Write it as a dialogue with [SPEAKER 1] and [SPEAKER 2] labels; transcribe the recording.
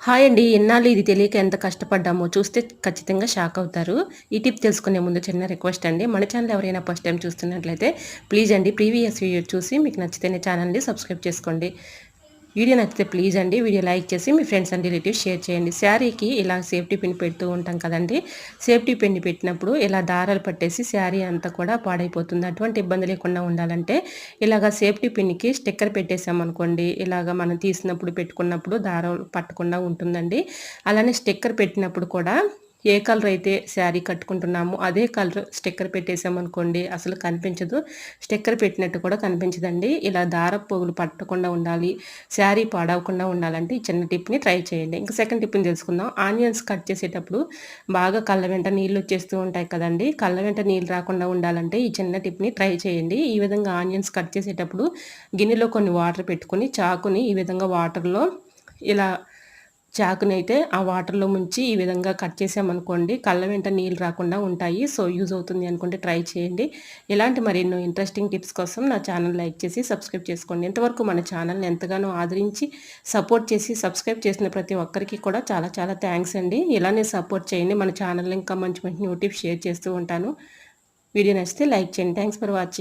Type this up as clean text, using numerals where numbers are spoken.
[SPEAKER 1] Hi అండి. ఇన్నాళ్ళు ఇది తెలియక ఎంత కష్టపడ్డామో చూస్తే ఖచ్చితంగా షాక్ అవుతారు. ఈ టిప్ తెలుసుకునే ముందు చిన్న రిక్వెస్ట్ అండి. మన ఛానల్ ఎవరైనా ఫస్ట్ టైమ్ చూస్తున్నట్లయితే ప్లీజ్ అండి ప్రీవియస్ వీడియో చూసి మీకు నచ్చితేనే ఛానల్‌ని సబ్స్క్రైబ్ చేసుకోండి. వీడియో నచ్చితే ప్లీజ్ అండి వీడియో లైక్ చేసి మీ ఫ్రెండ్స్ అండ్ రిలేటివ్స్ షేర్ చేయండి. శారీకి ఇలా సేఫ్టీ పిన్ పెడుతూ ఉంటాం కదండీ! సేఫ్టీ పిన్ పెట్టినప్పుడు ఇలా దారాలు పట్టేసి శారీ అంతా కూడా పాడైపోతుంది. అటువంటి ఇబ్బంది లేకుండా ఉండాలంటే ఇలాగ సేఫ్టీ పిన్‌కి స్టిక్కర్ పెట్టేసామనుకోండి, ఇలాగ మనం తీసినప్పుడు పెట్టుకున్నప్పుడు దారం పట్టకుండా ఉంటుందండి. అలానే స్టిక్కర్ పెట్టినప్పుడు కూడా ఏ కలర్ అయితే శారీ కట్టుకుంటున్నామో అదే కలర్ స్టిక్కర్ పెట్టేసామనుకోండి అసలు కనిపించదు. స్టిక్కర్ పెట్టినట్టు కూడా కనిపించదండి. ఇలా దారపు పోగులు పట్టకుండా ఉండాలి, శారీ పాడవకుండా ఉండాలంటే ఈ చిన్న టిప్‌ని ట్రై చేయండి. ఇంకా సెకండ్ టిప్‌ని తెలుసుకుందాం. ఆనియన్స్ కట్ చేసేటప్పుడు బాగా కళ్ళ వెంట నీళ్లొచ్చేస్తూ ఉంటాయి కదండీ! కళ్ళ వెంట నీళ్ళు రాకుండా ఉండాలంటే ఈ చిన్న టిప్‌ని ట్రై చేయండి. ఈ విధంగా ఆనియన్స్ కట్ చేసేటప్పుడు గిన్నెలో కొన్ని వాటర్ పెట్టుకొని చాకుని ఈ విధంగా వాటర్‌లో ఇలా చాకునైతే ఆ వాటర్‌లో ముంచి ఈ విధంగా కట్ చేసామనుకోండి కళ్ళ వెంట నీళ్ళు రాకుండా ఉంటాయి. సో, యూజ్ అవుతుంది అనుకుంటే ట్రై చేయండి. ఇలాంటి మరెన్నో ఇంట్రెస్టింగ్ టిప్స్ కోసం నా ఛానల్ లైక్ చేసి సబ్స్క్రైబ్ చేసుకోండి. ఇంతవరకు మన ఛానల్‌ని ఎంతగానో ఆదరించి సపోర్ట్ చేసి సబ్స్క్రైబ్ చేసిన ప్రతి ఒక్కరికి కూడా చాలా చాలా థాంక్స్ అండి. ఇలానే సపోర్ట్ చేయండి. మన ఛానల్‌లో ఇంకా మంచి మంచి న్యూ టిప్స్ షేర్ చేస్తూ ఉంటాను. వీడియో నచ్చితే లైక్ చేయండి. Thanks for watching.